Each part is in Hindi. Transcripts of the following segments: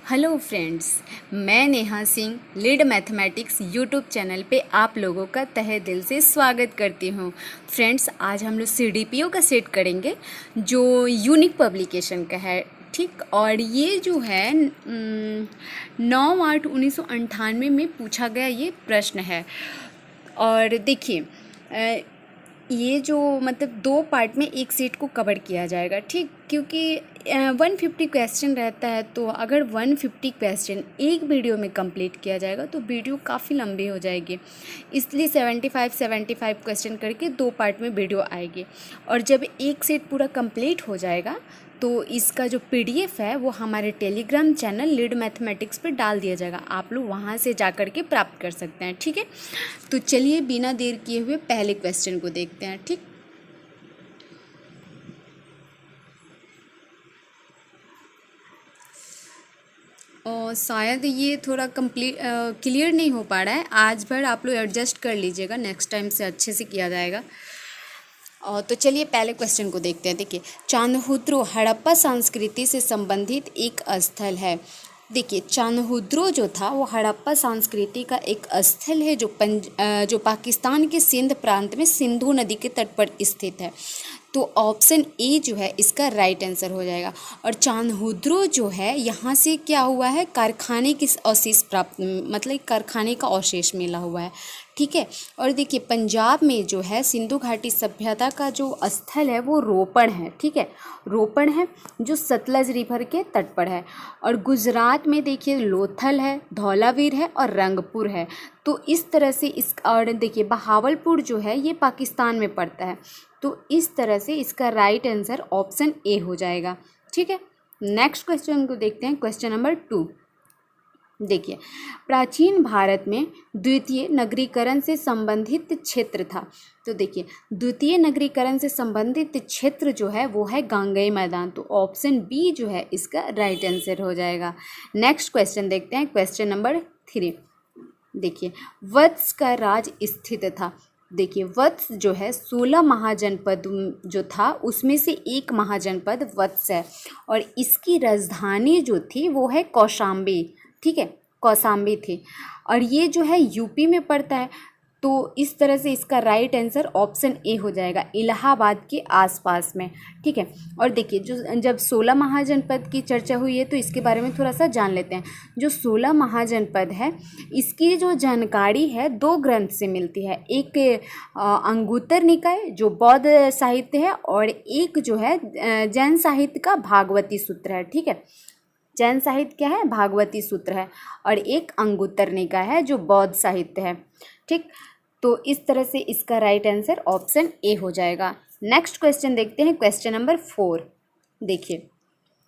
हेलो फ्रेंड्स, मैं Neha Singh lead mathematics YouTube channel पे आप लोगों का तहे दिल से स्वागत करती हूँ। फ्रेंड्स, आज हम लोग सीडीपीओ का सेट करेंगे जो यूनिक पब्लिकेशन का है। ठीक, और ये जो है 9 मार्च 1998 में पूछा गया ये प्रश्न है। और देखिए, ये जो मतलब 2 पार्ट में एक सेट को कवर किया जाएगा। ठीक, क्योंकि 150 क्वेश्चन रहता है, तो अगर 150 क्वेश्चन एक वीडियो में कंप्लीट किया जाएगा तो वीडियो काफ़ी लंबी हो जाएगी। इसलिए 75 क्वेश्चन करके 2 पार्ट में वीडियो आएगी। और जब एक सेट पूरा कंप्लीट हो जाएगा तो इसका जो पीडीएफ है वो हमारे टेलीग्राम चैनल लीड मैथमेटिक्स पे डाल दिया जाएगा। आप लोग वहाँ से जा कर के प्राप्त कर सकते हैं। ठीक है, तो चलिए बिना देर किए हुए पहले क्वेश्चन को देखते हैं। ठीक, और शायद ये थोड़ा क्लियर नहीं हो पा रहा है। आज भर आप लोग एडजस्ट कर लीजिएगा, नेक्स्ट टाइम से अच्छे से किया जाएगा। तो चलिए पहले क्वेश्चन को देखते हैं। देखिए, चांदहुद्रो हड़प्पा संस्कृति से संबंधित एक स्थल है। देखिए, चांदहुद्रो जो था वो हड़प्पा संस्कृति का एक स्थल है जो पाकिस्तान के सिंध प्रांत में सिंधु नदी के तट पर स्थित है। तो ऑप्शन ए जो है इसका राइट आंसर हो जाएगा। और चांदहुद्रो जो है यहाँ से क्या हुआ है, कारखाने के अवशेष प्राप्त, मतलब कारखाने का अवशेष मिला हुआ है। ठीक है, और देखिए पंजाब में जो है सिंधु घाटी सभ्यता का जो स्थल है वो रोपड़ है। ठीक है, रोपड़ है जो सतलज रिवर के तट पर है। और गुजरात में देखिए लोथल है, धौलावीर है और रंगपुर है। तो इस तरह से और देखिए बहावलपुर जो है ये पाकिस्तान में पड़ता है। तो इस तरह से इसका राइट आंसर ऑप्शन ए हो जाएगा। ठीक है, नेक्स्ट क्वेश्चन को देखते हैं, क्वेश्चन नंबर 2। देखिए, प्राचीन भारत में द्वितीय नगरीकरण से संबंधित क्षेत्र था। तो देखिए, द्वितीय नगरीकरण से संबंधित क्षेत्र जो है वो है गांगेय मैदान। तो ऑप्शन बी जो है इसका राइट आंसर हो जाएगा। नेक्स्ट क्वेश्चन देखते हैं, क्वेश्चन नंबर 3। देखिए, वत्स का राज स्थित था। देखिए, वत्स जो है 16 महाजनपद जो था उसमें से एक महाजनपद वत्स है। और इसकी राजधानी जो थी वो है कौशाम्बी। ठीक है, कौशाम्बी थी। और ये जो है यूपी में पड़ता है। तो इस तरह से इसका राइट आंसर ऑप्शन ए हो जाएगा, इलाहाबाद के आसपास में। ठीक है, और देखिए जब 16 महाजनपद की चर्चा हुई है तो इसके बारे में थोड़ा सा जान लेते हैं। जो 16 महाजनपद है इसकी जो जानकारी है 2 ग्रंथ से मिलती है। एक अंगुत्तर निकाय जो बौद्ध साहित्य है, और एक जो है जैन साहित्य का भागवती सूत्र है। ठीक है, जैन साहित्य क्या है, भागवती सूत्र है। और एक अंगुत्तर निकाय है जो बौद्ध साहित्य है। ठीक, तो इस तरह से इसका राइट आंसर ऑप्शन ए हो जाएगा। नेक्स्ट क्वेश्चन देखते हैं, क्वेश्चन नंबर 4। देखिए,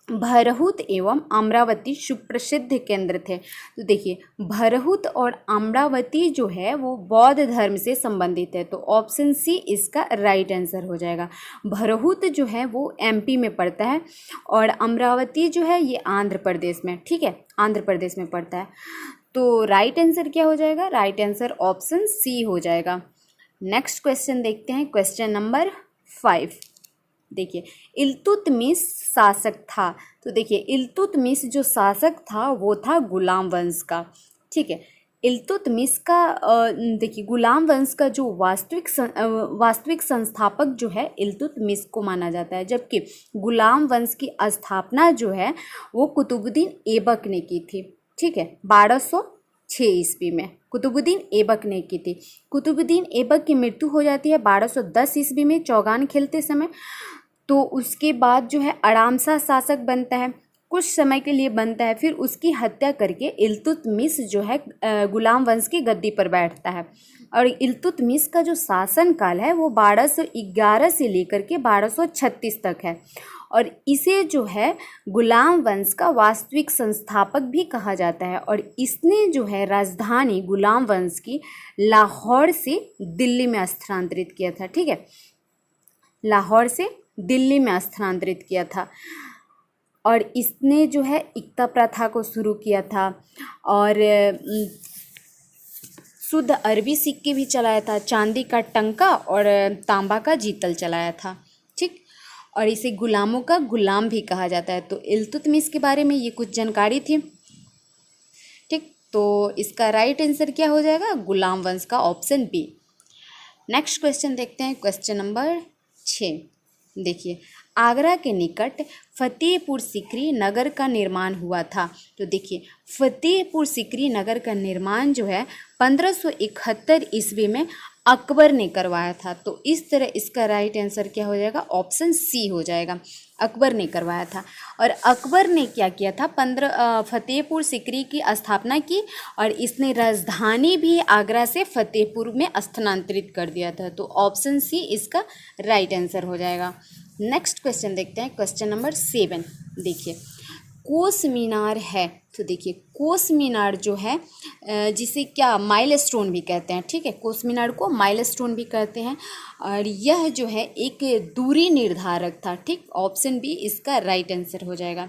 भरहुत एवं अमरावती सुप्रसिद्ध केंद्र थे। तो देखिए, भरहुत और अमरावती जो है वो बौद्ध धर्म से संबंधित है। तो ऑप्शन सी इसका राइट आंसर हो जाएगा। भरहुत जो है वो एमपी में पड़ता है और अमरावती जो है ये आंध्र प्रदेश में, ठीक है, आंध्र प्रदेश में पड़ता है। तो राइट आंसर क्या हो जाएगा, राइट आंसर ऑप्शन सी हो जाएगा। नेक्स्ट क्वेश्चन देखते हैं, क्वेश्चन नंबर 5। देखिए, इल्तुतमिश शासक था। तो देखिए, इल्तुतमिश जो शासक था वो था गुलाम वंश का। ठीक है, इल्तुतमिश का देखिए गुलाम वंश का जो वास्तविक संस्थापक जो है इल्तुतमिश को माना जाता है, जबकि गुलाम वंश की स्थापना जो है वो कुतुबुद्दीन ऐबक ने की थी। ठीक है, 1206 ईस्वी में कुतुबुद्दीन ऐबक ने की थी। कुतुबुद्दीन ऐबक की मृत्यु हो जाती है 1210 ईस्वी में चौगान खेलते समय। तो उसके बाद जो है आरामशाह शासक बनता है, कुछ समय के लिए बनता है, फिर उसकी हत्या करके इल्तुतमिश जो है गुलाम वंश की गद्दी पर बैठता है। और इल्तुतमिश का जो शासन काल है वो 1211 से लेकर के 1236 तक है। और इसे जो है गुलाम वंश का वास्तविक संस्थापक भी कहा जाता है। और इसने जो है राजधानी गुलाम वंश की लाहौर से दिल्ली में स्थानांतरित किया था। ठीक है, लाहौर से दिल्ली में स्थानांतरित किया था। और इसने जो है इक्ता प्रथा को शुरू किया था और शुद्ध अरबी सिक्के भी चलाया था, चांदी का टंका और तांबा का जीतल चलाया था। ठीक, और इसे गुलामों का गुलाम भी कहा जाता है। तो इल्तुतमिश के बारे में ये कुछ जानकारी थी। ठीक, तो इसका राइट आंसर क्या हो जाएगा? गुलाम वंश का, ऑप्शन बी। नेक्स्ट क्वेश्चन देखते हैं, क्वेश्चन नंबर 6। देखिए, आगरा के निकट फतेहपुर सीकरी नगर का निर्माण हुआ था। तो देखिए, फतेहपुर सीकरी नगर का निर्माण जो है 1571 ईस्वी में अकबर ने करवाया था। तो इस तरह इसका राइट आंसर क्या हो जाएगा? ऑप्शन सी हो जाएगा, अकबर ने करवाया था। और अकबर ने क्या किया था? फतेहपुर सीकरी की स्थापना की और इसने राजधानी भी आगरा से फतेहपुर में स्थानांतरित कर दिया था। तो ऑप्शन सी इसका राइट आंसर हो जाएगा। नेक्स्ट क्वेश्चन देखते हैं, क्वेश्चन नंबर 7। देखिए, कोस मीनार है। तो देखिए, कोस मीनार जो है जिसे क्या माइलस्टोन भी कहते हैं, ठीक है, कोस मीनार को माइलस्टोन भी कहते हैं। और यह जो है एक दूरी निर्धारक था, ठीक, ऑप्शन बी इसका राइट आंसर हो जाएगा।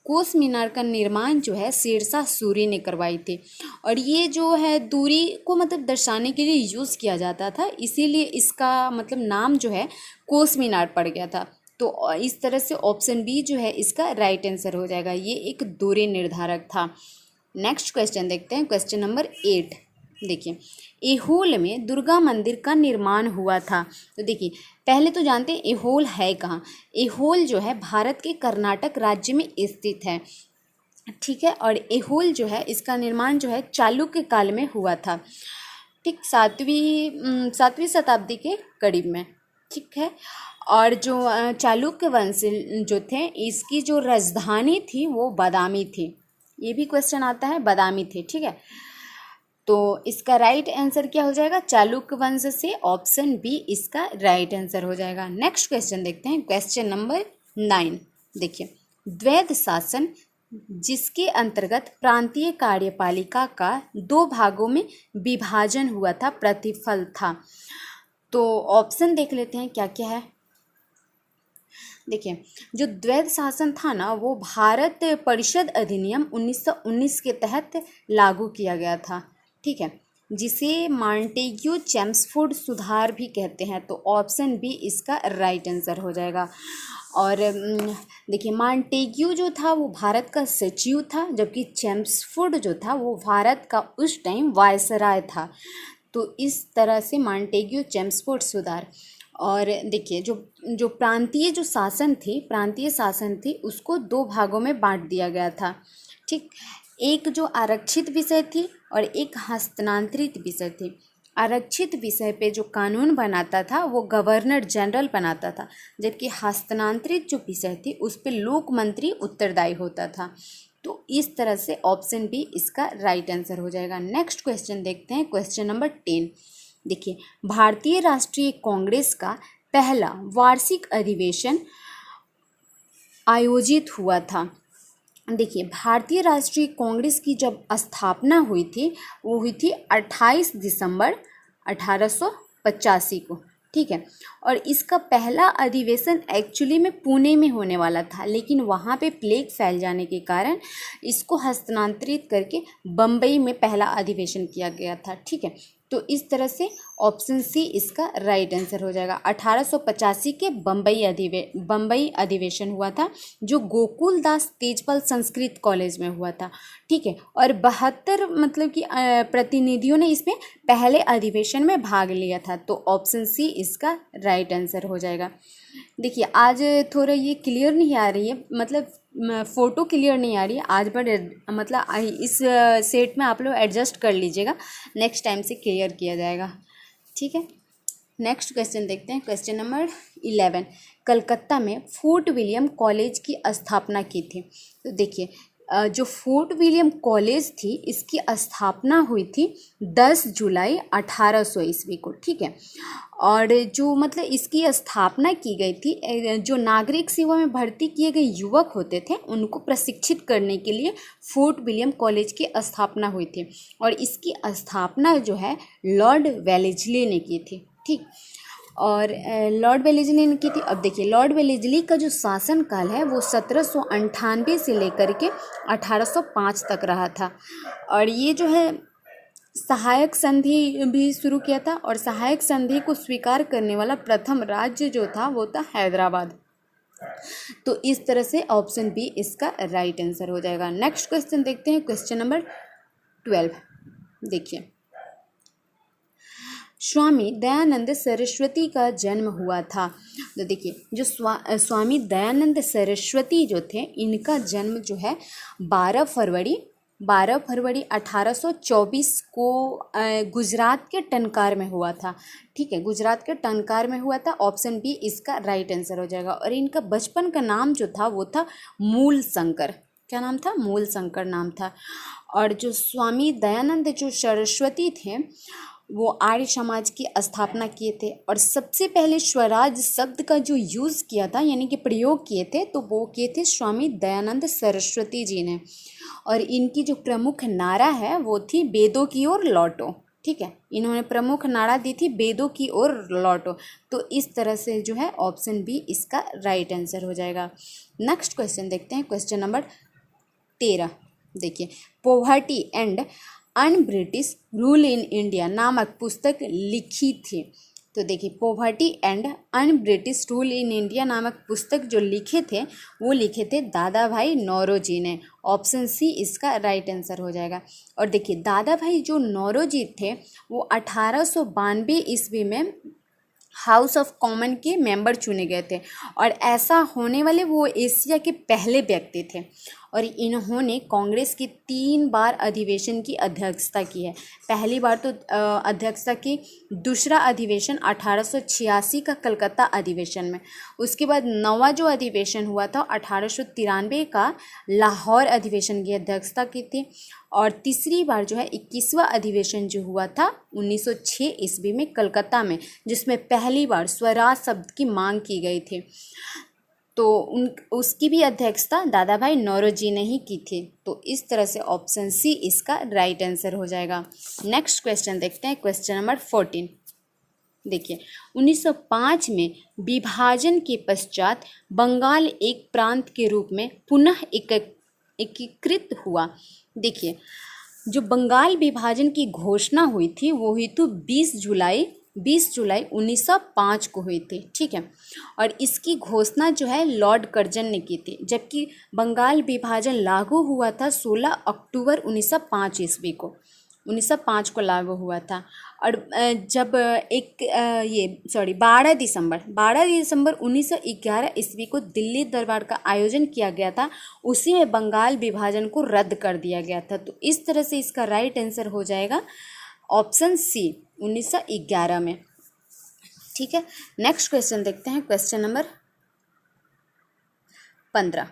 कोस मीनार का निर्माण जो है शेरशाह सूरी ने करवाई थी और ये जो है दूरी को मतलब दर्शाने के लिए यूज़ किया जाता था, इसीलिए इसका मतलब नाम जो है कोस मीनार पड़ गया था। तो इस तरह से ऑप्शन बी जो है इसका राइट आंसर हो जाएगा, ये एक दूरी निर्धारक था। नेक्स्ट क्वेश्चन देखते हैं, क्वेश्चन नंबर 8। देखिए, ऐहोल में दुर्गा मंदिर का निर्माण हुआ था। तो देखिए, पहले तो जानते हैं ऐहोल है कहाँ। ऐहोल जो है भारत के कर्नाटक राज्य में स्थित है, ठीक है। और ऐहोल जो है इसका निर्माण जो है चालुक्य काल में हुआ था, ठीक, सातवीं शताब्दी के करीब में, ठीक है। और जो चालुक्य वंश जो थे इसकी जो राजधानी थी वो बादामी थी, ये भी क्वेश्चन आता है, बादामी थे, ठीक है। तो इसका राइट आंसर क्या हो जाएगा? चालुक्य वंश से ऑप्शन बी इसका राइट आंसर हो जाएगा। नेक्स्ट क्वेश्चन देखते हैं, क्वेश्चन नंबर 9। देखिए, द्वैध शासन जिसके अंतर्गत प्रांतीय कार्यपालिका का 2 भागों में विभाजन हुआ था, प्रतिफल था। तो ऑप्शन देख लेते हैं क्या क्या है। देखिए, जो द्वैध शासन था ना वो भारत परिषद अधिनियम 1919 के तहत लागू किया गया था, ठीक है, जिसे मॉन्टेग्यू चेम्सफोर्ड सुधार भी कहते हैं। तो ऑप्शन बी इसका राइट आंसर हो जाएगा। और देखिए, मॉन्टेग्यू जो था वो भारत का सचिव था, जबकि चेम्सफोर्ड जो था वो भारत का उस टाइम वायसराय था। तो इस तरह से मॉन्टेग्यू चेम्सफोर्ड सुधार। और देखिए, जो प्रांतीय शासन थी उसको 2 भागों में बांट दिया गया था, ठीक, एक जो आरक्षित विषय थी और एक हस्तांतरित विषय थी। आरक्षित विषय पे जो कानून बनाता था वो गवर्नर जनरल बनाता था, जबकि हस्तांतरित जो विषय थी उस पे लोक मंत्री उत्तरदायी होता था। तो इस तरह से ऑप्शन बी इसका राइट आंसर हो जाएगा। नेक्स्ट क्वेश्चन देखते हैं, क्वेश्चन नंबर 10। देखिए, भारतीय राष्ट्रीय कांग्रेस का पहला वार्षिक अधिवेशन आयोजित हुआ था। देखिए, भारतीय राष्ट्रीय कांग्रेस की जब स्थापना हुई थी वो हुई थी 28 दिसंबर 1885 को, ठीक है। और इसका पहला अधिवेशन एक्चुअली में पुणे में होने वाला था, लेकिन वहाँ पे प्लेग फैल जाने के कारण इसको हस्तांतरित करके बम्बई में पहला अधिवेशन किया गया था, ठीक है। तो इस तरह से ऑप्शन सी इसका राइट आंसर हो जाएगा। 1885 के बम्बई अधिवेशन हुआ था, जो गोकुल दास तेजपाल संस्कृत कॉलेज में हुआ था, ठीक है। और 72 मतलब कि प्रतिनिधियों ने इसमें पहले अधिवेशन में भाग लिया था। तो ऑप्शन सी इसका राइट आंसर हो जाएगा। देखिए, आज थोड़ा ये क्लियर नहीं आ रही है, मतलब फ़ोटो क्लियर नहीं आ रही है आज, बट मतलब इस सेट में आप लोग एडजस्ट कर लीजिएगा, नेक्स्ट टाइम से क्लियर किया जाएगा, ठीक है। नेक्स्ट क्वेश्चन देखते हैं, क्वेश्चन नंबर 11। कलकत्ता में फोर्ट विलियम कॉलेज की स्थापना की थी। तो देखिए, जो फोर्ट विलियम कॉलेज थी इसकी स्थापना हुई थी 10 जुलाई 1800 ईस्वी को, ठीक है। और जो मतलब इसकी स्थापना की गई थी, जो नागरिक सेवा में भर्ती किए गए युवक होते थे उनको प्रशिक्षित करने के लिए फोर्ट विलियम कॉलेज की स्थापना हुई थी। और इसकी स्थापना जो है लॉर्ड वेलेस्ली ने की थी, ठीक। और लॉर्ड वेलेस्ली ने की थी। अब देखिए, लॉर्ड वेलेस्ली का जो शासनकाल है वो 1798 से लेकर के 1805 तक रहा था। और ये जो है सहायक संधि भी शुरू किया था, और सहायक संधि को स्वीकार करने वाला प्रथम राज्य जो था वो था हैदराबाद। तो इस तरह से ऑप्शन बी इसका राइट आंसर हो जाएगा। नेक्स्ट क्वेश्चन देखते हैं, क्वेश्चन नंबर 12। देखिए, स्वामी दयानंद सरस्वती का जन्म हुआ था। तो देखिए, जो स्वामी दयानंद सरस्वती जो थे, इनका जन्म जो है 12 फरवरी 1824 को गुजरात के टंकार में हुआ था। ठीक है, गुजरात के टंकार में हुआ था। ऑप्शन बी इसका राइट आंसर हो जाएगा। और इनका बचपन का नाम जो था वो था मूल शंकर। क्या नाम था? मूल शंकर नाम था। और जो स्वामी दयानंद जो सरस्वती थे, वो आर्य समाज की स्थापना किए थे। और सबसे पहले स्वराज शब्द का जो यूज़ किया था, यानी कि प्रयोग किए थे, तो वो किए थे स्वामी दयानंद सरस्वती जी ने। और इनकी जो प्रमुख नारा है वो थी वेदों की ओर लौटो। ठीक है, इन्होंने प्रमुख नारा दी थी वेदों की ओर लौटो। तो इस तरह से जो है ऑप्शन बी इसका राइट आंसर हो जाएगा। नेक्स्ट क्वेश्चन देखते हैं, क्वेश्चन नंबर 13। देखिए, poverty and un British rule in India नामक पुस्तक लिखी थी। तो देखिए, poverty and un British rule in India नामक पुस्तक जो लिखे थे वो लिखे थे दादा भाई नौरोजी ने। ऑप्शन सी इसका राइट आंसर हो जाएगा। और देखिए, दादा भाई जो नौरोजी थे वो 1892 ईस्वी में हाउस ऑफ कॉमन के मेंबर चुने गए थे। और ऐसा होने वाले वो एशिया के पहले व्यक्ति थे। और इन्होंने कांग्रेस की 3 बार अधिवेशन की अध्यक्षता की है। पहली बार तो अध्यक्षता की, दूसरा अधिवेशन 1886 का कलकत्ता अधिवेशन में, उसके बाद 9वां जो अधिवेशन हुआ था 1893 का लाहौर अधिवेशन की अध्यक्षता की थी। और तीसरी बार जो है 21वां अधिवेशन जो हुआ था 1906 ईस्वी में कलकत्ता में, जिसमें पहली बार स्वराज शब्द की मांग की गई थी। तो उसकी भी अध्यक्षता दादा भाई नौरोजी ने ही की थी। तो इस तरह से ऑप्शन सी इसका राइट आंसर हो जाएगा। नेक्स्ट क्वेश्चन देखते हैं, क्वेश्चन नंबर 14। देखिए, 1905 में विभाजन के पश्चात बंगाल एक प्रांत के रूप में पुनः एकीकृत हुआ। देखिए, जो बंगाल विभाजन की घोषणा हुई थी वो हुई तो 20 जुलाई 1905 को हुई थी। ठीक है, और इसकी घोषणा जो है लॉर्ड कर्जन ने की थी। जबकि बंगाल विभाजन लागू हुआ था 16 अक्टूबर 1905 ईस्वी को, 1905 को लागू हुआ था। और जब 12 दिसंबर 1911 ईस्वी को दिल्ली दरबार का आयोजन किया गया था, उसी में बंगाल विभाजन को रद्द कर दिया गया था। तो इस तरह से इसका राइट आंसर हो जाएगा ऑप्शन सी 1911 में। ठीक है, नेक्स्ट क्वेश्चन देखते हैं, क्वेश्चन नंबर 15।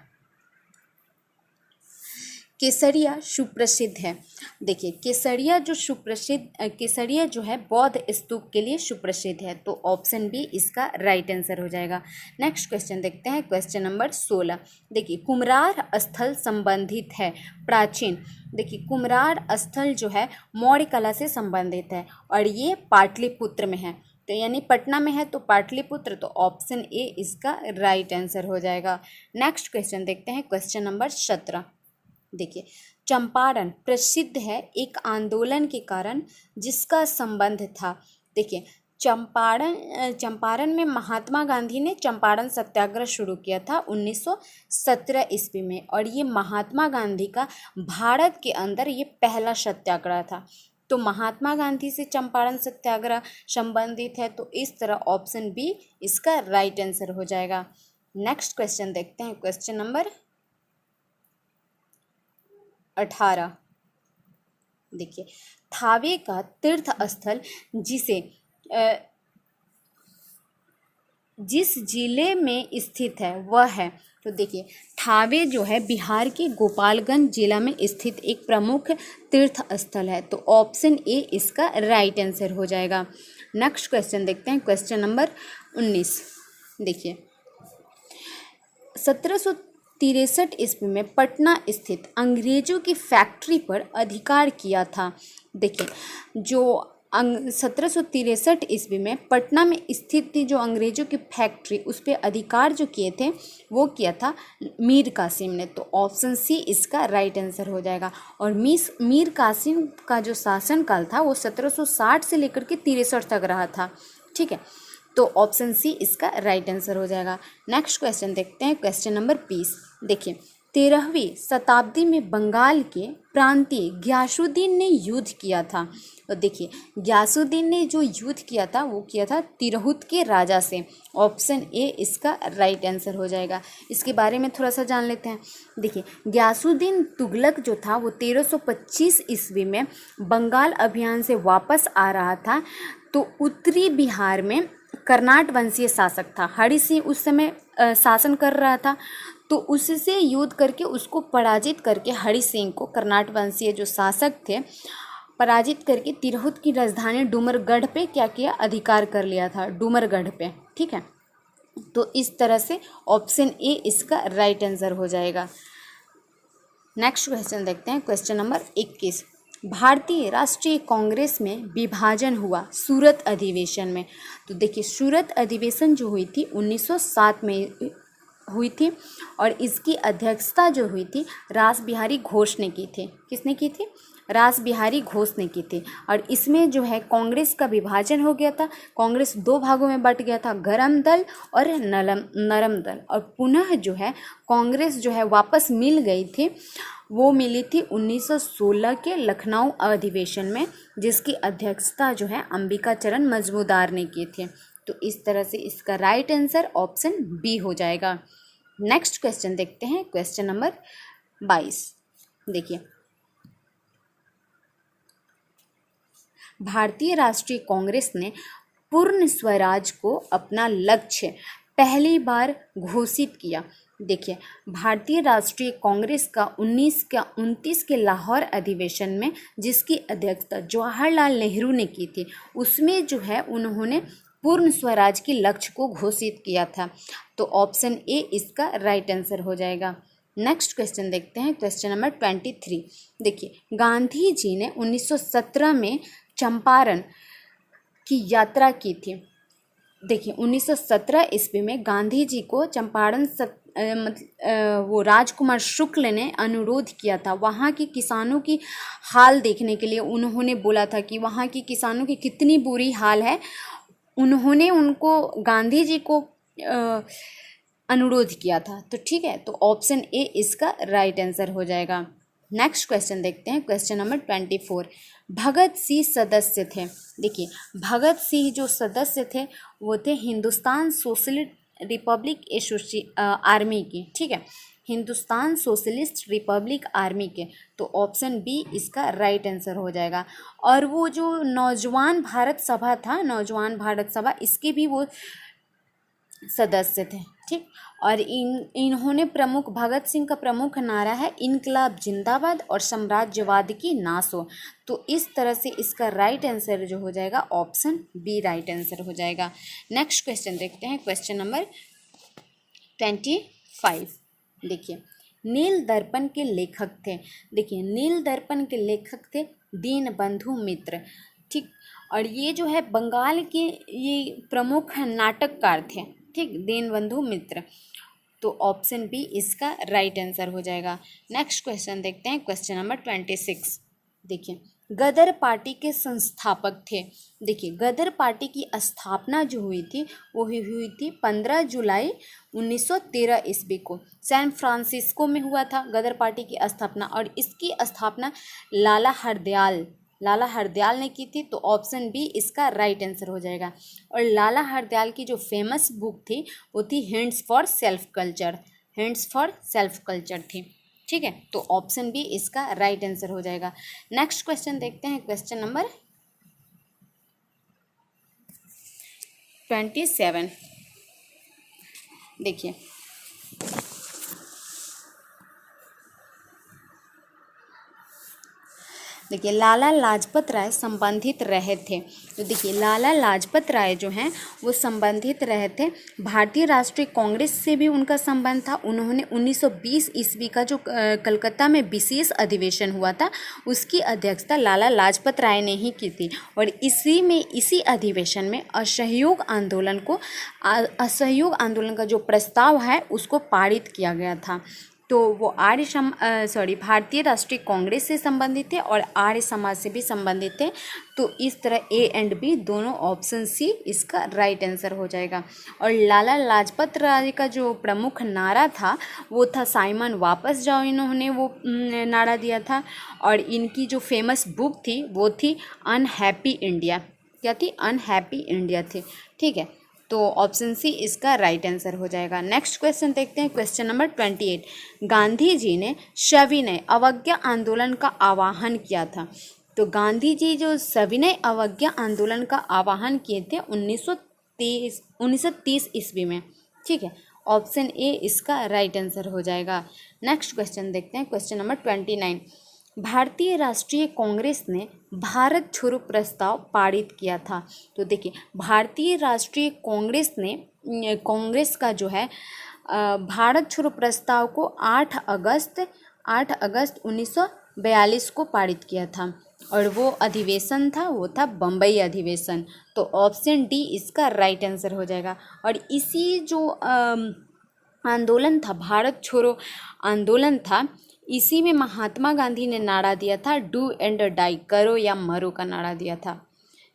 केसरिया सुप्रसिद्ध है। देखिए, केसरिया जो है बौद्ध स्तूप के लिए सुप्रसिद्ध है। तो ऑप्शन बी इसका राइट आंसर हो जाएगा। नेक्स्ट क्वेश्चन देखते हैं, क्वेश्चन नंबर 16। देखिए, कुम्हरार स्थल संबंधित है प्राचीन। देखिए, कुम्हरार स्थल जो है मौर्य कला से संबंधित है और ये पाटलिपुत्र में है। तो यानी पटना में है तो पाटलिपुत्र। तो ऑप्शन ए इसका राइट आंसर हो जाएगा। नेक्स्ट क्वेश्चन देखते हैं, क्वेश्चन नंबर 17। देखिए, चंपारण प्रसिद्ध है एक आंदोलन के कारण जिसका संबंध था। देखिए, चंपारण में महात्मा गांधी ने चंपारण सत्याग्रह शुरू किया था 1917 ईस्वी में। और ये महात्मा गांधी का भारत के अंदर ये पहला सत्याग्रह था। तो महात्मा गांधी से चंपारण सत्याग्रह संबंधित है। तो इस तरह ऑप्शन बी इसका राइट आंसर हो जाएगा। नेक्स्ट क्वेश्चन देखते हैं, क्वेश्चन नंबर 18। देखिए, थावे का तीर्थ स्थल जिस जिले में स्थित है वह है। तो देखिए, थावे जो है बिहार के गोपालगंज जिला में स्थित एक प्रमुख तीर्थ स्थल है। तो ऑप्शन ए इसका राइट आंसर हो जाएगा। नेक्स्ट क्वेश्चन देखते हैं, क्वेश्चन नंबर 19। देखिए, 1763 ईस्वी में पटना स्थित अंग्रेजों की फैक्ट्री पर अधिकार किया था। देखिए, जो 1763 ईस्वी में पटना में स्थित थी जो अंग्रेजों की फैक्ट्री, उस पर अधिकार जो किए थे वो किया था मीर कासिम ने। तो ऑप्शन सी इसका राइट आंसर हो जाएगा। और मीर कासिम का जो शासनकाल था वो 1760 से लेकर के 63 तक रहा था। ठीक है, तो ऑप्शन सी इसका राइट आंसर हो जाएगा। नेक्स्ट क्वेश्चन देखते हैं, क्वेश्चन नंबर 20। देखिए, 13वीं शताब्दी में बंगाल के प्रांतीय ग्यासुद्दीन ने युद्ध किया था। तो देखिए, ग्यासुद्दीन ने जो युद्ध किया था वो किया था तिरहुत के राजा से। ऑप्शन ए इसका राइट आंसर हो जाएगा। इसके बारे में थोड़ा सा जान लेते हैं। देखिए, ग्यासुद्दीन तुगलक जो था वो 1325 ईस्वी में बंगाल अभियान से वापस आ रहा था। तो उत्तरी बिहार में कर्नाट वंशीय शासक था, हरि सिंह उस समय शासन कर रहा था। तो उससे युद्ध करके उसको पराजित करके हरि सिंह को, कर्नाट वंशीय जो शासक थे, पराजित करके तिरहुत की राजधानी डूमरगढ़ पे क्या किया, अधिकार कर लिया था, डूमरगढ़ पे। ठीक है, तो इस तरह से ऑप्शन ए इसका राइट आंसर हो जाएगा। नेक्स्ट क्वेश्चन देखते हैं, क्वेश्चन नंबर 21। भारतीय राष्ट्रीय कांग्रेस में विभाजन हुआ सूरत अधिवेशन में। तो देखिए, सूरत अधिवेशन जो हुई थी 1907 में हुई थी और इसकी अध्यक्षता जो हुई थी रास बिहारी घोष ने की थी। किसने की थी? रास बिहारी घोष ने की थी। और इसमें जो है कांग्रेस का विभाजन हो गया था। कांग्रेस दो भागों में बट गया था, गरम दल और नरम दल। और पुनः जो है कांग्रेस जो है वापस मिल गई थी। वो मिली थी 1916 के लखनऊ अधिवेशन में, जिसकी अध्यक्षता जो है अंबिका चरण मजमूदार ने की थी। तो इस तरह से इसका राइट आंसर ऑप्शन बी हो जाएगा। नेक्स्ट क्वेश्चन देखते हैं, क्वेश्चन नंबर 22। देखिए, भारतीय राष्ट्रीय कांग्रेस ने पूर्ण स्वराज को अपना लक्ष्य पहली बार घोषित किया। देखिए, भारतीय राष्ट्रीय कांग्रेस का 1929 के लाहौर अधिवेशन में, जिसकी अध्यक्षता जवाहरलाल नेहरू ने की थी, उसमें जो है उन्होंने पूर्ण स्वराज के लक्ष्य को घोषित किया था। तो ऑप्शन ए इसका राइट आंसर हो जाएगा। नेक्स्ट क्वेश्चन देखते हैं, क्वेश्चन नंबर 23। देखिए, गांधी जी ने 1917 में चंपारण की यात्रा की थी। देखिए, 1917 ईस्वी में गांधी जी को चंपारण वो राजकुमार शुक्ल ने अनुरोध किया था। वहाँ के किसानों की हाल देखने के लिए उन्होंने बोला था कि वहाँ की किसानों की कितनी बुरी हाल है। उन्होंने उनको, गांधी जी को अनुरोध किया था। तो ठीक है, तो ऑप्शन ए इसका राइट आंसर हो जाएगा। नेक्स्ट क्वेश्चन देखते हैं, क्वेश्चन नंबर 24। भगत सिंह सदस्य थे। देखिए, भगत सिंह जो सदस्य थे वो थे हिंदुस्तान सोशलिस्ट रिपब्लिक आर्मी की। ठीक है, हिंदुस्तान सोशलिस्ट रिपब्लिक आर्मी के। तो ऑप्शन बी इसका राइट आंसर हो जाएगा। और वो जो नौजवान भारत सभा था, नौजवान भारत सभा, इसके भी वो सदस्य थे। ठीक, और इन्होंने प्रमुख, भगत सिंह का प्रमुख नारा है इनकलाब जिंदाबाद और साम्राज्यवाद की नाश हो। तो इस तरह से इसका राइट आंसर जो हो जाएगा ऑप्शन बी राइट आंसर हो जाएगा। नेक्स्ट क्वेश्चन देखते हैं, क्वेश्चन नंबर 25। देखिए, नील दर्पण के लेखक थे। देखिए, नील दर्पण के लेखक थे दीनबंधु मित्र। ठीक, और ये जो है बंगाल के ये प्रमुख नाटककार थे। ठीक, दीनबंधु मित्र। तो ऑप्शन बी इसका राइट आंसर हो जाएगा। नेक्स्ट क्वेश्चन देखते हैं, क्वेश्चन नंबर 26। देखिए, गदर पार्टी के संस्थापक थे। देखिए, गदर पार्टी की स्थापना जो हुई थी वो हुई थी 15 जुलाई 1913 ईस्वी को। सैन फ्रांसिस्को में हुआ था गदर पार्टी की स्थापना, और इसकी स्थापना लाला हरदयाल ने की थी। तो ऑप्शन बी इसका राइट आंसर हो जाएगा। और लाला हरदयाल की जो फेमस बुक थी वो थी हिंट्स फॉर सेल्फ कल्चर थी। ठीक है, तो ऑप्शन बी इसका राइट आंसर हो जाएगा। नेक्स्ट क्वेश्चन देखते हैं, क्वेश्चन नंबर 27। देखिए, लाला लाजपत राय संबंधित रहे थे। तो देखिए, लाला लाजपत राय जो हैं वो संबंधित रहे थे, भारतीय राष्ट्रीय कांग्रेस से भी उनका संबंध था। उन्होंने 1920 ईस्वी का जो कलकत्ता में विशेष अधिवेशन हुआ था उसकी अध्यक्षता लाला लाजपत राय ने ही की थी। और इसी अधिवेशन में असहयोग आंदोलन का जो प्रस्ताव है उसको पारित किया गया था। तो वो भारतीय राष्ट्रीय कांग्रेस से संबंधित थे और आर्य समाज से भी संबंधित थे। तो इस तरह ए एंड बी दोनों, ऑप्शन सी इसका राइट आंसर हो जाएगा। और लाला लाजपत राय का जो प्रमुख नारा था वो था साइमन वापस जाओ, इन्होंने वो नारा दिया था। और इनकी जो फेमस बुक थी वो थी अनहैप्पी इंडिया। क्या थी? अनहैप्पी इंडिया थी। ठीक है, तो ऑप्शन सी इसका राइट आंसर हो जाएगा। नेक्स्ट क्वेश्चन देखते हैं, क्वेश्चन नंबर 28। गांधी जी ने सविनय अवज्ञा आंदोलन का आह्वान किया था। तो गांधी जी जो सविनय अवज्ञा आंदोलन का आह्वान किए थे 1930 ईस्वी में। ठीक है, ऑप्शन ए इसका राइट आंसर हो जाएगा। नेक्स्ट क्वेश्चन देखते हैं, क्वेश्चन नंबर 29। भारतीय राष्ट्रीय कांग्रेस ने भारत छोड़ो प्रस्ताव पारित किया था। तो देखिए, भारतीय राष्ट्रीय कांग्रेस ने कांग्रेस का जो है भारत छोड़ो प्रस्ताव को 8 अगस्त 1942 को पारित किया था। और वो अधिवेशन था, वो था बम्बई अधिवेशन। तो ऑप्शन डी इसका राइट आंसर हो जाएगा। और इसी जो आंदोलन था, भारत छोड़ो आंदोलन था, इसी में महात्मा गांधी ने नारा दिया था डू एंड डाई, करो या मरो का नारा दिया था।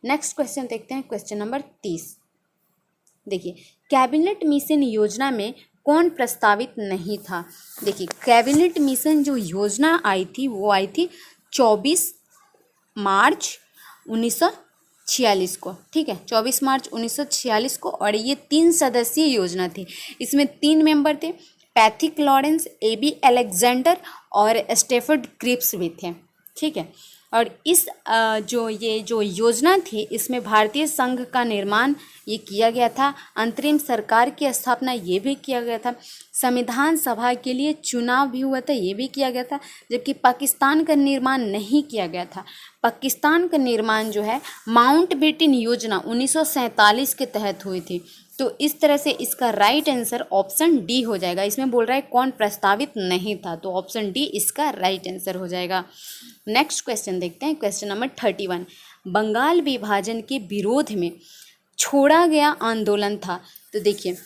नेक्स्ट क्वेश्चन देखते हैं, क्वेश्चन नंबर 30। देखिए, कैबिनेट मिशन योजना में कौन प्रस्तावित नहीं था? देखिए, कैबिनेट मिशन जो योजना आई थी वो आई थी 24 मार्च 1946 को। ठीक है, 24 मार्च 1946 को। और ये 3 सदस्यीय योजना थी। इसमें 3 मेंबर थे, पैथिक लॉरेंस, AB अलेक्जेंडर और स्टेफर्ड क्रिप्स भी थे। ठीक है, और इस जो योजना थी इसमें भारतीय संघ का निर्माण ये किया गया था, अंतरिम सरकार की स्थापना ये भी किया गया था, संविधान सभा के लिए चुनाव भी हुआ था, ये भी किया गया था। जबकि पाकिस्तान का निर्माण नहीं किया गया था। पाकिस्तान का निर्माण जो है माउंटबेटन योजना 1947 के तहत हुई थी। तो इस तरह से इसका राइट आंसर ऑप्शन डी हो जाएगा। इसमें बोल रहा है कौन प्रस्तावित नहीं था, तो ऑप्शन डी इसका राइट आंसर हो जाएगा। नेक्स्ट क्वेश्चन देखते हैं, क्वेश्चन नंबर 31। बंगाल विभाजन के विरोध में छोड़ा गया आंदोलन था। तो देखिए,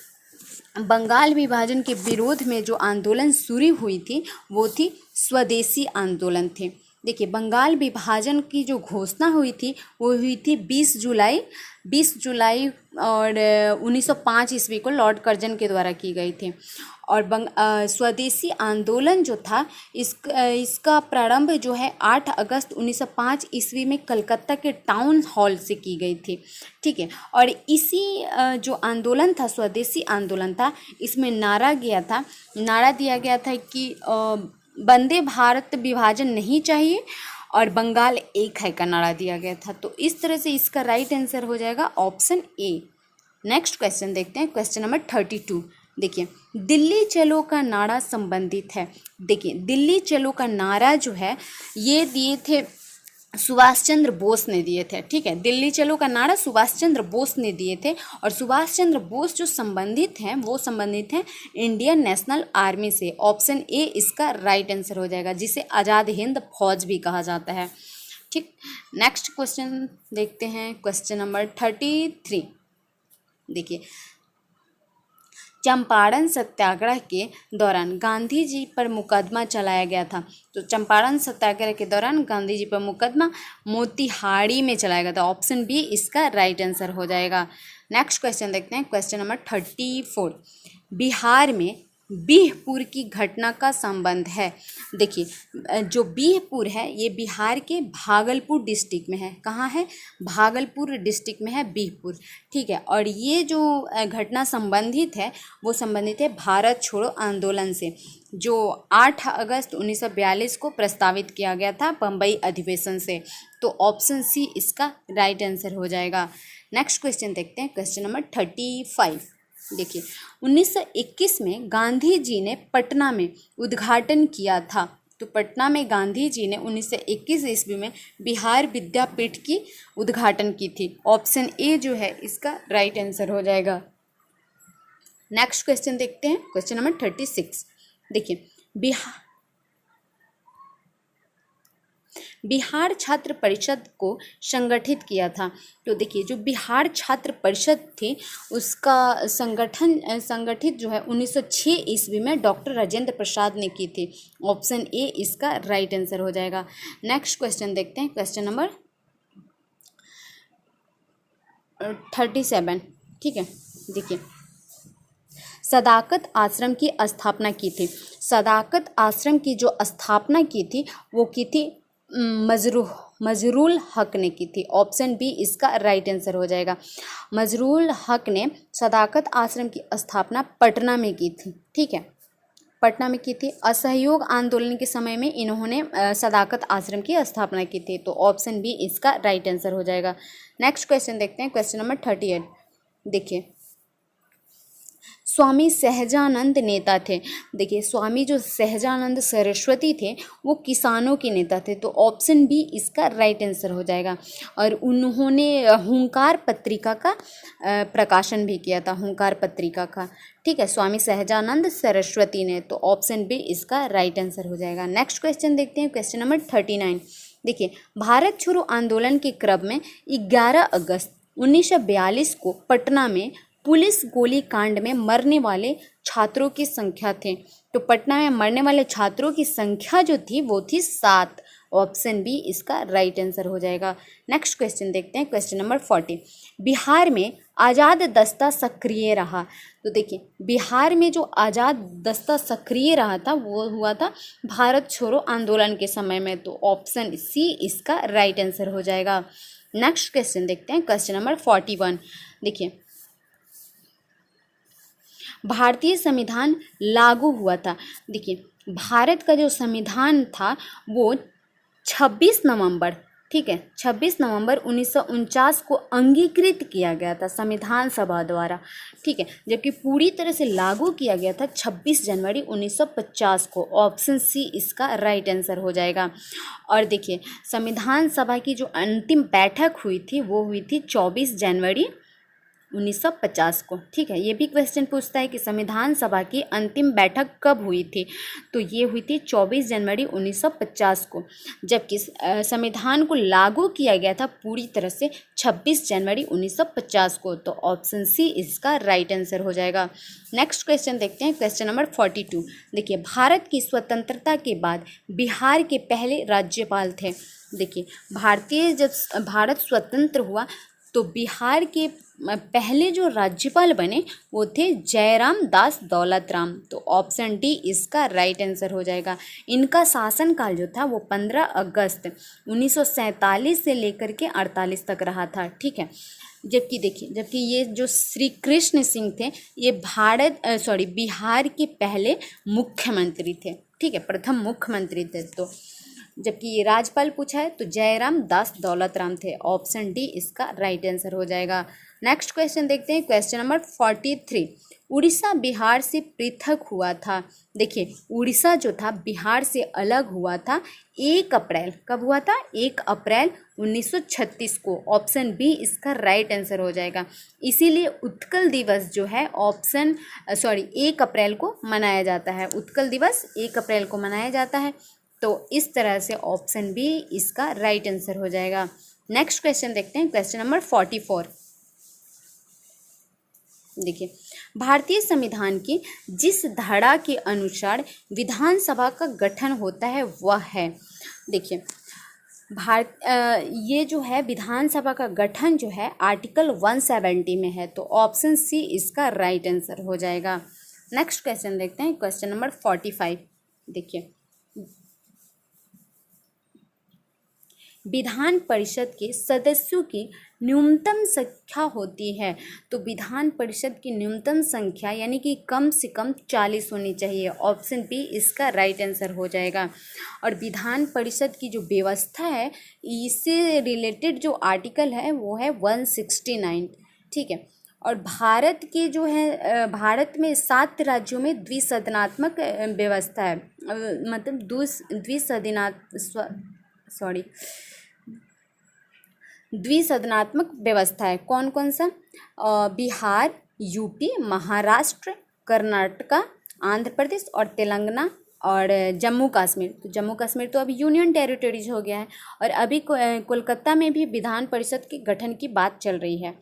बंगाल विभाजन के विरोध में जो आंदोलन शुरू हुई थी वो थी स्वदेशी आंदोलन थी। देखिए, बंगाल विभाजन की जो घोषणा हुई थी वो हुई थी 20 जुलाई और 1905 ईस्वी को लॉर्ड कर्जन के द्वारा की गई थी। और स्वदेशी आंदोलन जो था इसका प्रारंभ जो है 8 अगस्त 1905 ईस्वी में कलकत्ता के टाउन हॉल से की गई थी। ठीक है, और इसी जो आंदोलन था, स्वदेशी आंदोलन था, इसमें नारा दिया गया था कि वंदे भारत विभाजन नहीं चाहिए और बंगाल एक है का नारा दिया गया था। तो इस तरह से इसका राइट आंसर हो जाएगा ऑप्शन ए। नेक्स्ट क्वेश्चन देखते हैं, क्वेश्चन नंबर 32। देखिए, दिल्ली चलो का नारा संबंधित है। देखिए, दिल्ली चलो का नारा जो है ये दिए थे सुभाष चंद्र बोस ने दिए थे। ठीक है, दिल्ली चलो का नारा सुभाष चंद्र बोस ने दिए थे। और सुभाष चंद्र बोस जो संबंधित हैं वो संबंधित हैं इंडियन नेशनल आर्मी से। ऑप्शन ए इसका राइट आंसर हो जाएगा, जिसे आज़ाद हिंद फौज भी कहा जाता है। ठीक, नेक्स्ट क्वेश्चन देखते हैं, क्वेश्चन नंबर 33। देखिए, चंपारण सत्याग्रह के दौरान गांधी जी पर मुकदमा चलाया गया था। तो चंपारण सत्याग्रह के दौरान गांधी जी पर मुकदमा मोतिहारी में चलाया गया था। ऑप्शन बी इसका राइट आंसर हो जाएगा। नेक्स्ट क्वेश्चन देखते हैं, क्वेश्चन नंबर 34। बिहार में बीहपुर की घटना का संबंध है। देखिए, जो बीहपुर है ये बिहार के भागलपुर डिस्ट्रिक्ट में है। कहाँ है? भागलपुर डिस्ट्रिक्ट में है बीहपुर। ठीक है, और ये जो घटना संबंधित है वो संबंधित है भारत छोड़ो आंदोलन से, जो 8 अगस्त 1942 को प्रस्तावित किया गया था बम्बई अधिवेशन से। तो ऑप्शन सी इसका राइट आंसर हो जाएगा। नेक्स्ट क्वेश्चन देखते हैं, क्वेश्चन नंबर 35। देखिए, 1921 में गांधी जी ने पटना में उद्घाटन किया था। तो पटना में गांधी जी ने 1921 ईस्वी में बिहार विद्यापीठ की उद्घाटन की थी। ऑप्शन ए जो है इसका राइट आंसर हो जाएगा। नेक्स्ट क्वेश्चन देखते हैं, क्वेश्चन नंबर 36। देखिए, बिहार छात्र परिषद को संगठित किया था? तो देखिए जो बिहार छात्र परिषद थी उसका संगठित जो है 1906 ईस्वी में डॉक्टर राजेंद्र प्रसाद ने की थी। ऑप्शन ए इसका राइट आंसर हो जाएगा। नेक्स्ट क्वेश्चन देखते हैं, क्वेश्चन नंबर 37। ठीक है, देखिए सदाकत आश्रम की स्थापना की थी। सदाकत आश्रम की जो स्थापना की थी वो की थी मजरूल हक ने की थी। ऑप्शन बी इसका राइट आंसर हो जाएगा। मजरूल हक ने सदाकत आश्रम की स्थापना पटना में की थी। ठीक है, पटना में की थी। असहयोग आंदोलन के समय में इन्होंने सदाकत आश्रम की स्थापना की थी। तो ऑप्शन बी इसका राइट आंसर हो जाएगा। नेक्स्ट क्वेश्चन देखते हैं, क्वेश्चन नंबर 38। देखिए स्वामी सहजानंद नेता थे। देखिए स्वामी जो सहजानंद सरस्वती थे वो किसानों के नेता थे। तो ऑप्शन बी इसका राइट आंसर हो जाएगा। और उन्होंने हुंकार पत्रिका का प्रकाशन भी किया था, हुंकार पत्रिका का। ठीक है, स्वामी सहजानंद सरस्वती ने। तो ऑप्शन बी इसका राइट आंसर हो जाएगा। नेक्स्ट क्वेश्चन देखते हैं, क्वेश्चन नंबर 39। देखिए भारत छोड़ो आंदोलन के क्रम में 11 अगस्त 1942 को पटना में पुलिस गोली कांड में मरने वाले छात्रों की संख्या थे। तो पटना में मरने वाले छात्रों की संख्या जो थी वो थी 7। ऑप्शन बी इसका राइट आंसर हो जाएगा। नेक्स्ट क्वेश्चन देखते हैं, क्वेश्चन नंबर 40। बिहार में आज़ाद दस्ता सक्रिय रहा। तो देखिए बिहार में जो आज़ाद दस्ता सक्रिय रहा था वो हुआ था भारत छोड़ो आंदोलन के समय में। तो ऑप्शन सी इसका राइट आंसर हो जाएगा। नेक्स्ट क्वेश्चन देखते हैं, क्वेश्चन नंबर 41। देखिए भारतीय संविधान लागू हुआ था। देखिए भारत का जो संविधान था वो 26 नवंबर, ठीक है, 26 नवंबर 1949 को अंगीकृत किया गया था संविधान सभा द्वारा। ठीक है, जबकि पूरी तरह से लागू किया गया था 26 जनवरी 1950 को। ऑप्शन सी इसका राइट आंसर हो जाएगा। और देखिए संविधान सभा की जो अंतिम बैठक हुई थी वो हुई थी 24 जनवरी 1950 को। ठीक है, ये भी क्वेश्चन पूछता है कि संविधान सभा की अंतिम बैठक कब हुई थी। तो ये हुई थी 24 जनवरी 1950 को, जबकि संविधान को लागू किया गया था पूरी तरह से 26 जनवरी 1950 को। तो ऑप्शन सी इसका राइट आंसर हो जाएगा। नेक्स्ट क्वेश्चन देखते हैं, क्वेश्चन नंबर 42। देखिए भारत की स्वतंत्रता के बाद बिहार के पहले राज्यपाल थे। देखिए जब भारत स्वतंत्र हुआ तो बिहार के पहले जो राज्यपाल बने वो थे जयराम दास दौलतराम। तो ऑप्शन डी इसका राइट आंसर हो जाएगा। इनका शासनकाल जो था वो 15 अगस्त 1947 से लेकर के 48 तक रहा था। ठीक है, जबकि ये जो श्री कृष्ण सिंह थे ये बिहार के पहले मुख्यमंत्री थे। ठीक है, प्रथम मुख्यमंत्री थे। तो जबकि ये राज्यपाल पूछा है तो जयराम दास दौलतराम थे। ऑप्शन डी इसका राइट आंसर हो जाएगा। नेक्स्ट क्वेश्चन देखते हैं, क्वेश्चन नंबर 43। उड़ीसा बिहार से पृथक हुआ था। देखिए उड़ीसा जो था बिहार से अलग हुआ था 1 अप्रैल, कब हुआ था? 1 अप्रैल 1936 को। ऑप्शन बी इसका राइट आंसर हो जाएगा। इसीलिए उत्कल दिवस जो है 1 अप्रैल को मनाया जाता है। उत्कल दिवस 1 अप्रैल को मनाया जाता है। तो इस तरह से ऑप्शन बी इसका राइट आंसर हो जाएगा। नेक्स्ट क्वेश्चन देखते हैं, क्वेश्चन नंबर 44। देखिए भारतीय संविधान की जिस धारा के अनुसार विधानसभा का गठन होता है वह है। देखिए ये जो है विधानसभा का गठन जो है आर्टिकल 170 में है। तो ऑप्शन सी इसका राइट आंसर हो जाएगा। नेक्स्ट क्वेश्चन देखते हैं, क्वेश्चन नंबर 45। देखिए विधान परिषद के सदस्यों की न्यूनतम संख्या होती है। तो विधान परिषद की न्यूनतम संख्या यानी कि कम से कम 40 होनी चाहिए। ऑप्शन बी इसका राइट आंसर हो जाएगा। और विधान परिषद की जो व्यवस्था है इससे रिलेटेड जो आर्टिकल है वो है 169। ठीक है, और भारत के जो है भारत में 7 राज्यों में द्विसदनात्मक व्यवस्था है। मतलब द्विसदनात्मक व्यवस्था है। कौन कौन सा? बिहार, यूपी, महाराष्ट्र, कर्नाटका, आंध्र प्रदेश और तेलंगाना और जम्मू कश्मीर, तो जम्मू कश्मीर तो अभी यूनियन टेरिटरीज हो गया है। और अभी कोलकाता में भी विधान परिषद के गठन की बात चल रही है।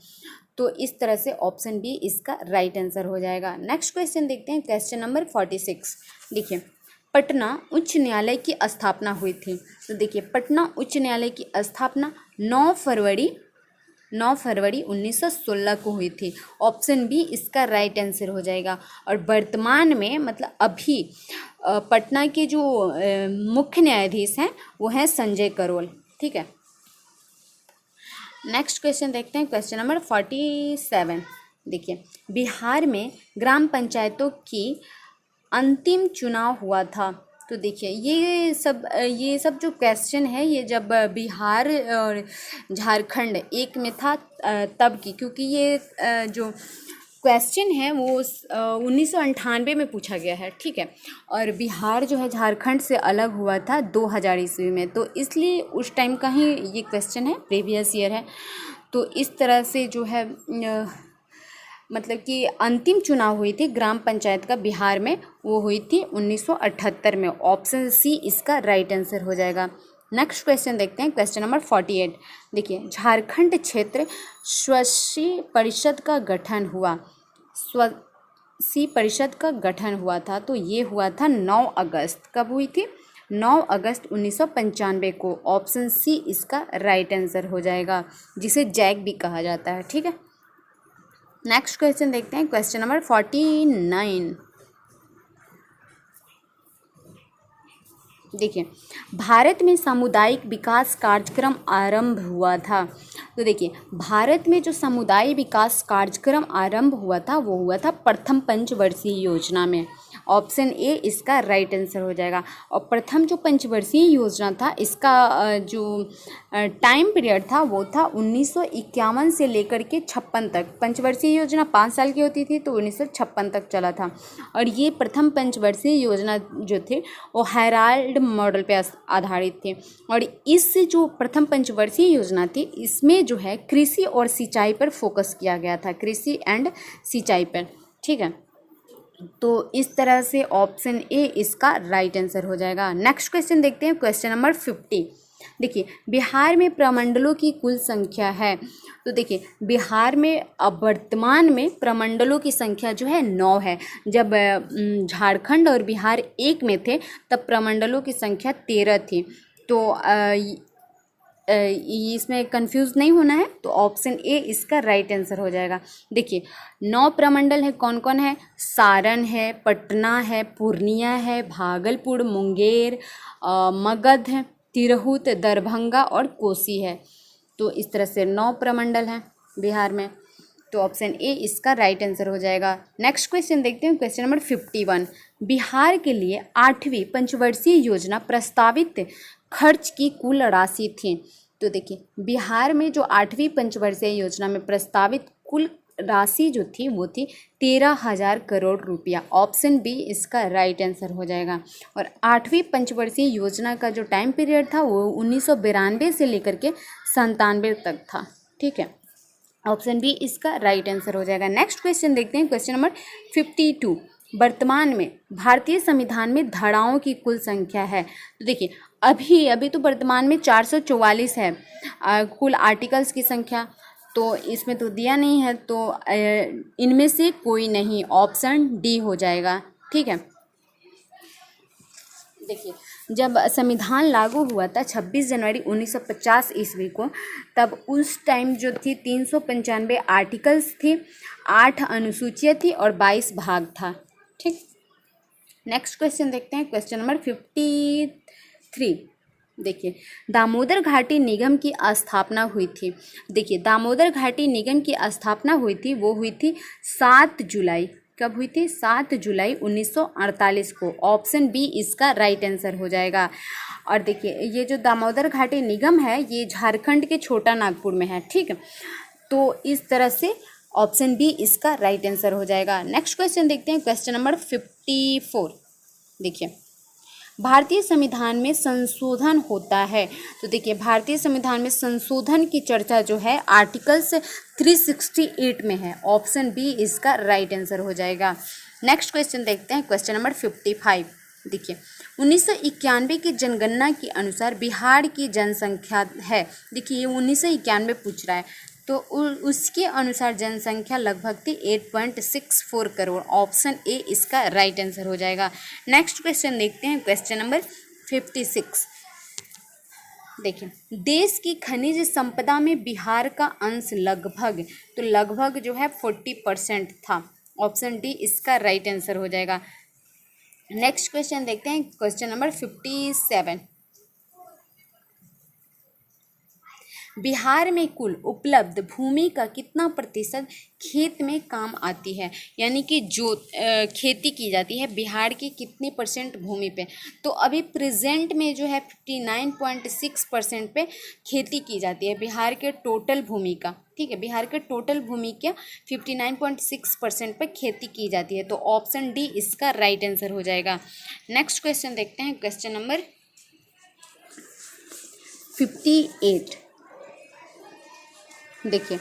तो इस तरह से ऑप्शन बी इसका राइट आंसर हो जाएगा। नेक्स्ट क्वेश्चन देखते हैं, क्वेश्चन नंबर 46। देखिए, पटना उच्च न्यायालय की स्थापना हुई थी। तो देखिए, पटना उच्च न्यायालय की स्थापना 9 फरवरी 1916 को हुई थी। ऑप्शन बी इसका राइट आंसर हो जाएगा। और वर्तमान में मतलब अभी पटना के जो मुख्य न्यायाधीश हैं वो हैं संजय करोल। ठीक है, नेक्स्ट क्वेश्चन देखते हैं, क्वेश्चन नंबर 47। देखिए, बिहार में ग्राम पंचायतों की अंतिम चुनाव हुआ था। तो देखिए, ये सब जो क्वेश्चन है ये जब बिहार और झारखंड एक में था तब की, क्योंकि ये जो क्वेश्चन है वो 1998 में पूछा गया है। ठीक है, और बिहार जो है झारखंड से अलग हुआ था 2000 ईस्वी में, तो इसलिए उस टाइम का ही ये क्वेश्चन है, प्रीवियस ईयर है। तो इस तरह से जो है मतलब कि अंतिम चुनाव हुई थी ग्राम पंचायत का बिहार में, वो हुई थी 1978 में। ऑप्शन सी इसका राइट आंसर हो जाएगा। नेक्स्ट क्वेश्चन देखते हैं, क्वेश्चन नंबर 48। देखिए, झारखंड क्षेत्र स्वशी परिषद का गठन हुआ। स्वशी परिषद का गठन हुआ था, तो ये हुआ था 9 अगस्त। कब हुई थी? 9 अगस्त 1995 को। ऑप्शन सी इसका राइट आंसर हो जाएगा, जिसे जैक भी कहा जाता है। ठीक है, नेक्स्ट क्वेश्चन देखते हैं, क्वेश्चन नंबर 49। देखिए, भारत में सामुदायिक विकास कार्यक्रम आरंभ हुआ था। तो देखिए, भारत में जो समुदाय विकास कार्यक्रम आरंभ हुआ था वो हुआ था प्रथम पंचवर्षीय योजना में। ऑप्शन ए इसका राइट आंसर हो जाएगा। और प्रथम जो पंचवर्षीय योजना था इसका जो टाइम पीरियड था वो था 1951 से लेकर के 56 तक। पंचवर्षीय योजना 5 साल की होती थी, तो 1956 तक चला था। और ये प्रथम पंचवर्षीय योजना जो थी वो हेराल्ड मॉडल पे आधारित थी। और इस जो प्रथम पंचवर्षीय योजना थी इसमें जो है कृषि और सिंचाई पर फोकस किया गया था, कृषि एंड सिंचाई पर। ठीक है, तो इस तरह से ऑप्शन ए इसका राइट आंसर हो जाएगा। नेक्स्ट क्वेश्चन देखते हैं, क्वेश्चन नंबर 50। देखिए, बिहार में प्रमंडलों की कुल संख्या है। तो देखिए, बिहार में अब वर्तमान में प्रमंडलों की संख्या जो है 9 है। जब झारखंड और बिहार एक में थे तब प्रमंडलों की संख्या 13 थी। तो इसमें कंफ्यूज नहीं होना है, तो ऑप्शन ए इसका राइट आंसर हो जाएगा। देखिए, 9 प्रमंडल है, कौन कौन है? सारण है, पटना है, पूर्णिया है, भागलपुर, मुंगेर, मगध है, तिरहुत, दरभंगा और कोसी है। तो इस तरह से 9 प्रमंडल हैं बिहार में, तो ऑप्शन ए इसका राइट आंसर हो जाएगा। नेक्स्ट क्वेश्चन देखते हैं, क्वेश्चन नंबर 51। बिहार के लिए 8वीं पंचवर्षीय योजना प्रस्तावित खर्च की कुल राशि थी। तो देखिए, बिहार में जो 8वीं पंचवर्षीय योजना में प्रस्तावित कुल राशि जो थी वो थी 13,000 करोड़ रुपया। ऑप्शन बी इसका राइट आंसर हो जाएगा। और 8वीं पंचवर्षीय योजना का जो टाइम पीरियड था वो 1992 से लेकर के 97 तक था। ठीक है, ऑप्शन बी इसका राइट आंसर हो जाएगा। नेक्स्ट क्वेश्चन देखते हैं, क्वेश्चन नंबर 52। वर्तमान में भारतीय संविधान में धाराओं की कुल संख्या है। तो देखिए, अभी तो वर्तमान में 444 है कुल आर्टिकल्स की संख्या, तो इसमें तो दिया नहीं है, तो इनमें से कोई नहीं, ऑप्शन डी हो जाएगा। ठीक है, देखिए, जब संविधान लागू हुआ था 26 जनवरी 1950 ईस्वी को, तब उस टाइम जो थी 395 आर्टिकल्स थी, 8 अनुसूचियाँ थी और 22 भाग था। ठीक, नेक्स्ट क्वेश्चन देखते हैं, क्वेश्चन नंबर 53। देखिए, दामोदर घाटी निगम की स्थापना हुई थी। देखिए, दामोदर घाटी निगम की स्थापना हुई थी, वो हुई थी 7 जुलाई। कब हुई थी? 7 जुलाई 1948 को। ऑप्शन बी इसका राइट आंसर हो जाएगा। और देखिए, ये जो दामोदर घाटी निगम है ये झारखंड के छोटा नागपुर में है। ठीक है, तो इस तरह से ऑप्शन बी इसका राइट आंसर हो जाएगा। नेक्स्ट क्वेश्चन देखते हैं, क्वेश्चन नंबर 54। देखिए, भारतीय संविधान में संशोधन होता है। तो देखिए, भारतीय संविधान में संशोधन की चर्चा जो है आर्टिकल्स 368 में है। ऑप्शन बी इसका राइट आंसर हो जाएगा। नेक्स्ट क्वेश्चन देखते हैं, क्वेश्चन नंबर 55। देखिए 1991 की जनगणना के अनुसार बिहार की जनसंख्या है, देखिए ये 1991 पूछ रहा है, तो उसके अनुसार जनसंख्या लगभग थी 8.64 करोड़। ऑप्शन ए इसका राइट आंसर हो जाएगा। नेक्स्ट क्वेश्चन देखते हैं, क्वेश्चन नंबर 56। देखिए देश की खनिज संपदा में बिहार का अंश लगभग, तो लगभग जो है 40% था। ऑप्शन डी इसका राइट आंसर हो जाएगा। नेक्स्ट क्वेश्चन देखते हैं, क्वेश्चन नंबर 57। बिहार में कुल उपलब्ध भूमि का कितना प्रतिशत खेत में काम आती है, यानी कि जो खेती की जाती है बिहार की कितने परसेंट भूमि पे, तो अभी प्रेजेंट में जो है 59.6% पे खेती की जाती है बिहार के टोटल भूमि का। ठीक है, बिहार के टोटल भूमि का 59.6% पे खेती की जाती है, तो ऑप्शन डी इसका राइट आंसर हो जाएगा। नेक्स्ट क्वेश्चन देखते हैं, क्वेश्चन नंबर 58। देखिए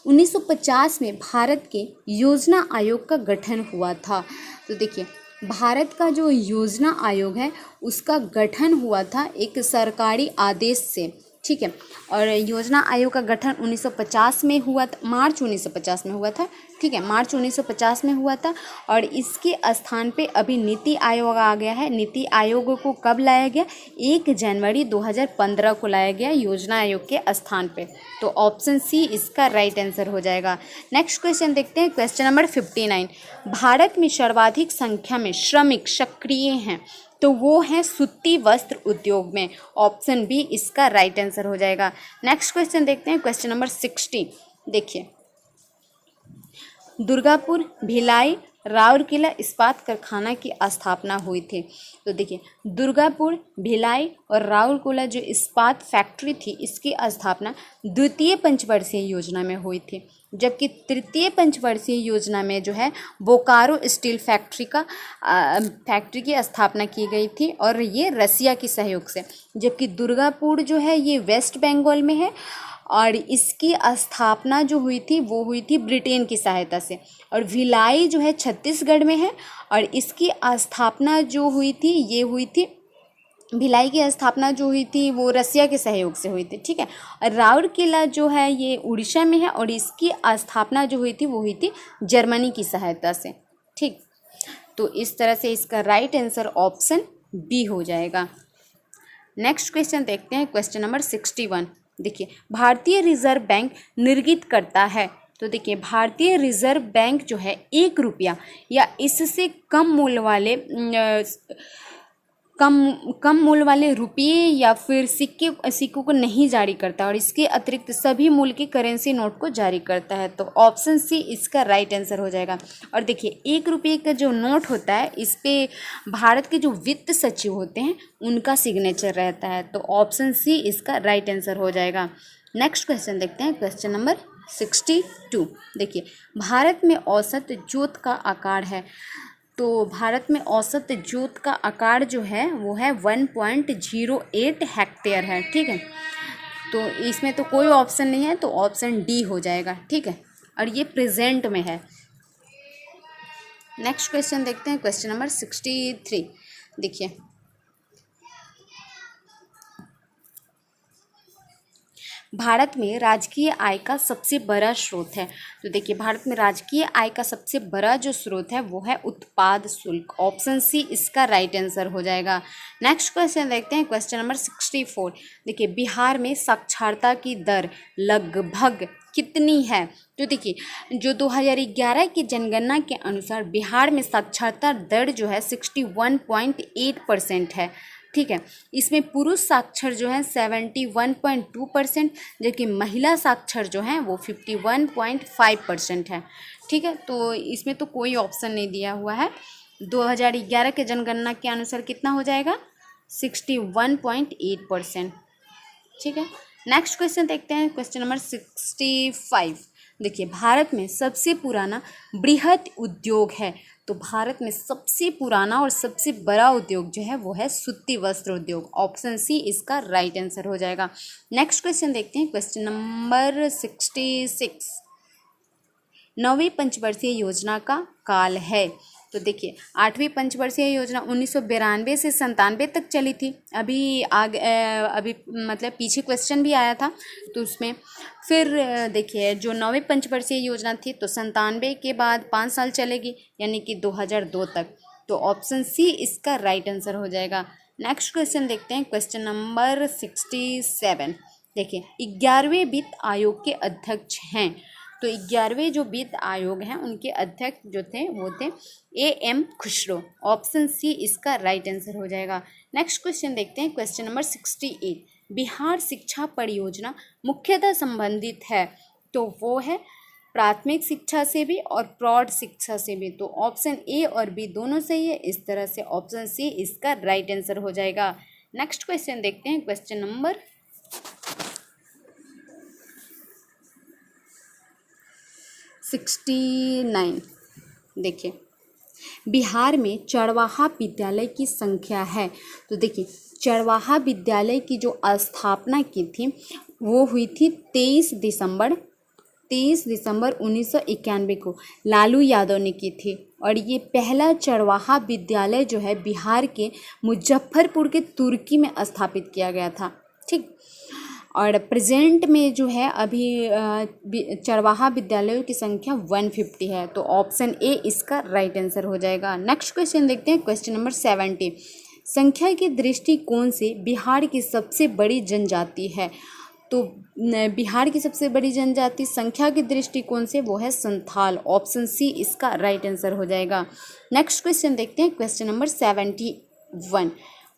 1950 में भारत के योजना आयोग का गठन हुआ था, तो देखिए भारत का जो योजना आयोग है उसका गठन हुआ था एक सरकारी आदेश से। ठीक है, और योजना आयोग का गठन 1950 में हुआ था, मार्च 1950 में हुआ था। ठीक है, मार्च 1950 में हुआ था, और इसके स्थान पे अभी नीति आयोग आ गया है। नीति आयोग को कब लाया गया? 1 जनवरी 2015 को लाया गया योजना आयोग के स्थान पे, तो ऑप्शन सी इसका राइट आंसर हो जाएगा। नेक्स्ट क्वेश्चन देखते हैं, क्वेश्चन नंबर 59। भारत में सर्वाधिक संख्या में श्रमिक सक्रिय हैं, तो वो हैं सूती वस्त्र उद्योग में। ऑप्शन बी इसका राइट आंसर हो जाएगा। नेक्स्ट क्वेश्चन देखते हैं, क्वेश्चन नंबर 60। देखिए दुर्गापुर, भिलाई, राउरकेला इस्पात कारखाना की स्थापना हुई थी, तो देखिए दुर्गापुर, भिलाई और राउरकेला जो इस्पात फैक्ट्री थी इसकी स्थापना द्वितीय पंचवर्षीय योजना में हुई थी, जबकि तृतीय पंचवर्षीय योजना में जो है बोकारो स्टील फैक्ट्री की स्थापना की गई थी, और ये रसिया के सहयोग से। जबकि दुर्गापुर जो है ये वेस्ट बंगाल में है, और इसकी स्थापना जो हुई थी वो हुई थी ब्रिटेन की सहायता से। और भिलाई जो है छत्तीसगढ़ में है, और इसकी स्थापना जो हुई थी ये हुई थी, भिलाई की स्थापना जो हुई थी वो रसिया के सहयोग से हुई थी। ठीक है, और राउरकेला जो है ये उड़ीसा में है, और इसकी स्थापना जो हुई थी वो हुई थी जर्मनी की सहायता से। ठीक, तो इस तरह से इसका राइट आंसर ऑप्शन बी हो जाएगा। नेक्स्ट क्वेश्चन देखते हैं, क्वेश्चन नंबर 61। देखिए भारतीय रिजर्व बैंक निर्गत करता है, तो देखिए भारतीय रिजर्व बैंक जो है 1 रुपया या इससे कम मूल्य वाले रुपये या फिर सिक्कों को नहीं जारी करता, और इसके अतिरिक्त सभी मूल्य की करेंसी नोट को जारी करता है, तो ऑप्शन सी इसका राइट आंसर हो जाएगा। और देखिए 1 रुपये का जो नोट होता है इस पे भारत के जो वित्त सचिव होते हैं उनका सिग्नेचर रहता है, तो ऑप्शन सी इसका राइट आंसर हो जाएगा। नेक्स्ट क्वेश्चन देखते हैं, क्वेश्चन नंबर 62। देखिए भारत में औसत जोत का आकार है, तो भारत में औसत जोत का आकार जो है वो है 1.08 हेक्टेयर है। ठीक है, तो इसमें तो कोई ऑप्शन नहीं है, तो ऑप्शन डी हो जाएगा। ठीक है, और ये प्रेजेंट में है। नेक्स्ट क्वेश्चन देखते हैं, क्वेश्चन नंबर 63। देखिए भारत में राजकीय आय का सबसे बड़ा स्रोत है, तो देखिए भारत में राजकीय आय का सबसे बड़ा जो स्रोत है वो है उत्पाद शुल्क। ऑप्शन सी इसका राइट आंसर हो जाएगा। नेक्स्ट क्वेश्चन देखते हैं, क्वेश्चन नंबर 64। देखिए बिहार में साक्षरता की दर लगभग कितनी है, तो देखिए जो 2011 की जनगणना के अनुसार बिहार में साक्षरता दर जो है 61.8% है। ठीक है, इसमें पुरुष साक्षर जो है 71.2%, जबकि महिला साक्षर जो है वो 51.5% है। ठीक है, तो इसमें तो कोई ऑप्शन नहीं दिया हुआ है। 2011 के जनगणना के अनुसार कितना हो जाएगा? 61.8%। ठीक है, नेक्स्ट क्वेश्चन देखते हैं, क्वेश्चन नंबर 65। देखिए भारत में सबसे पुराना बृहत उद्योग है, तो भारत में सबसे पुराना और सबसे बड़ा उद्योग जो है वो है सूती वस्त्र उद्योग। ऑप्शन सी इसका राइट आंसर हो जाएगा। नेक्स्ट क्वेश्चन देखते हैं, क्वेश्चन नंबर 66। 9वीं पंचवर्षीय योजना का काल है, तो देखिए 8वीं पंचवर्षीय योजना 1992 से 97 तक चली थी। अभी अभी मतलब पीछे क्वेश्चन भी आया था तो उसमें फिर देखिए जो 9वीं पंचवर्षीय योजना थी तो 97 के बाद 5 साल चलेगी यानी कि 2002 तक। तो ऑप्शन सी इसका राइट आंसर हो जाएगा। नेक्स्ट क्वेश्चन देखते हैं, क्वेश्चन नंबर 67। देखिए 11वें वित्त आयोग के अध्यक्ष हैं, तो 11वें जो वित्त आयोग हैं उनके अध्यक्ष जो थे वो थे AM खुसरो। ऑप्शन सी इसका राइट आंसर हो जाएगा। नेक्स्ट क्वेश्चन देखते हैं, क्वेश्चन नंबर 68। बिहार शिक्षा परियोजना मुख्यतः संबंधित है, तो वो है प्राथमिक शिक्षा से भी और प्रौढ़ शिक्षा से भी। तो ऑप्शन ए और बी दोनों सही है, इस तरह से ऑप्शन सी इसका राइट आंसर हो जाएगा। नेक्स्ट क्वेश्चन देखते हैं, क्वेश्चन नंबर 69। देखिए बिहार में चरवाहा विद्यालय की संख्या है, तो देखिए चरवाहा विद्यालय की जो स्थापना की थी वो हुई थी 23 दिसंबर 1991 को लालू यादव ने की थी। और ये पहला चरवाहा विद्यालय जो है बिहार के मुजफ्फरपुर के तुर्की में स्थापित किया गया था। ठीक, और प्रेजेंट में जो है अभी चरवाहा विद्यालयों की संख्या 150 है, तो ऑप्शन ए इसका राइट आंसर हो जाएगा। नेक्स्ट क्वेश्चन देखते हैं, क्वेश्चन नंबर 70। संख्या के दृष्टिकोण से बिहार की सबसे बड़ी जनजाति है, तो बिहार की सबसे बड़ी जनजाति संख्या के दृष्टिकोण से वो है संथाल। ऑप्शन सी इसका राइट आंसर हो जाएगा। नेक्स्ट क्वेश्चन देखते हैं, क्वेश्चन नंबर 71।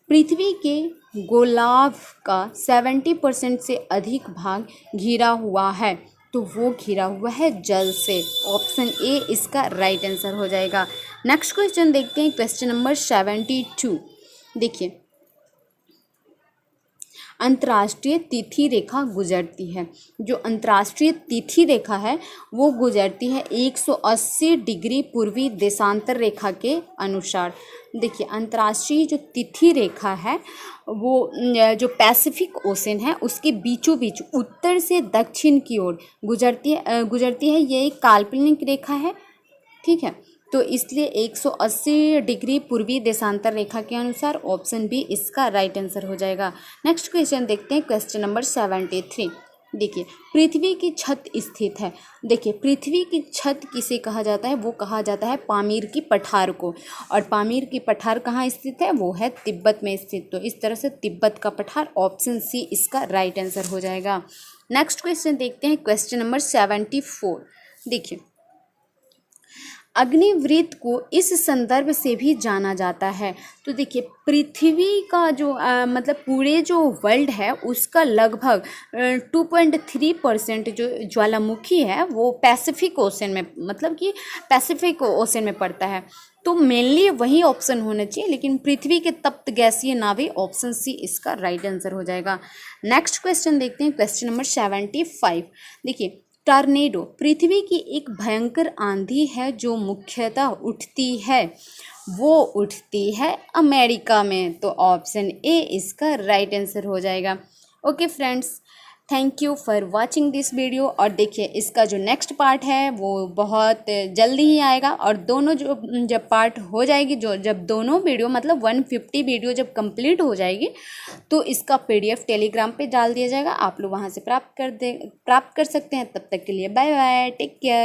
पृथ्वी के गोलार्ध का 70% से अधिक भाग घिरा हुआ है, तो वो घिरा हुआ है जल से। ऑप्शन ए इसका राइट आंसर हो जाएगा। नेक्स्ट क्वेश्चन देखते हैं, क्वेश्चन नंबर 72। देखिए अंतर्राष्ट्रीय तिथि रेखा गुजरती है, जो अंतर्राष्ट्रीय तिथि रेखा है वो गुजरती है 180 डिग्री पूर्वी देशांतर रेखा के अनुसार। देखिए अंतर्राष्ट्रीय जो तिथि रेखा है वो जो पैसिफिक ओशन है उसके बीचों बीच उत्तर से दक्षिण की ओर गुजरती है। ये एक काल्पनिक रेखा है, ठीक है, तो इसलिए 180 डिग्री पूर्वी देशांतर रेखा के अनुसार ऑप्शन बी इसका राइट आंसर हो जाएगा। नेक्स्ट क्वेश्चन देखते हैं, क्वेश्चन नंबर 73। देखिए पृथ्वी की छत स्थित है। देखिए पृथ्वी की छत किसे कहा जाता है, वो कहा जाता है पामीर की पठार को, और पामीर की पठार कहाँ स्थित है, वो है तिब्बत में स्थित। तो इस तरह से तिब्बत का पठार, ऑप्शन सी इसका राइट आंसर हो जाएगा। नेक्स्ट क्वेश्चन देखते हैं, क्वेश्चन नंबर 74। देखिए अग्निवृत्त को इस संदर्भ से भी जाना जाता है, तो देखिए पृथ्वी का जो मतलब पूरे जो वर्ल्ड है उसका लगभग 2.3% जो ज्वालामुखी है वो पैसिफिक ओशन में, मतलब कि पैसिफिक ओशन में पड़ता है। तो मेनली वही ऑप्शन होना चाहिए, लेकिन पृथ्वी के तप्त गैसीय नावे, ऑप्शन सी इसका राइट आंसर हो जाएगा। नेक्स्ट क्वेश्चन देखते हैं, क्वेश्चन नंबर 75। देखिए टॉर्नेडो पृथ्वी की एक भयंकर आंधी है जो मुख्यतः उठती है अमेरिका में, तो ऑप्शन ए इसका राइट आंसर हो जाएगा। Okay friends, thank you for watching this video. और देखिए इसका जो नेक्स्ट पार्ट है वो बहुत जल्दी ही आएगा, और दोनों जब पार्ट हो जाएगी, जब दोनों वीडियो मतलब 150 वीडियो जब कंप्लीट हो जाएगी तो इसका PDF टेलीग्राम पे डाल दिया जाएगा, आप लोग वहाँ से प्राप्त कर सकते हैं। तब तक के लिए बाय बाय, टेक केयर।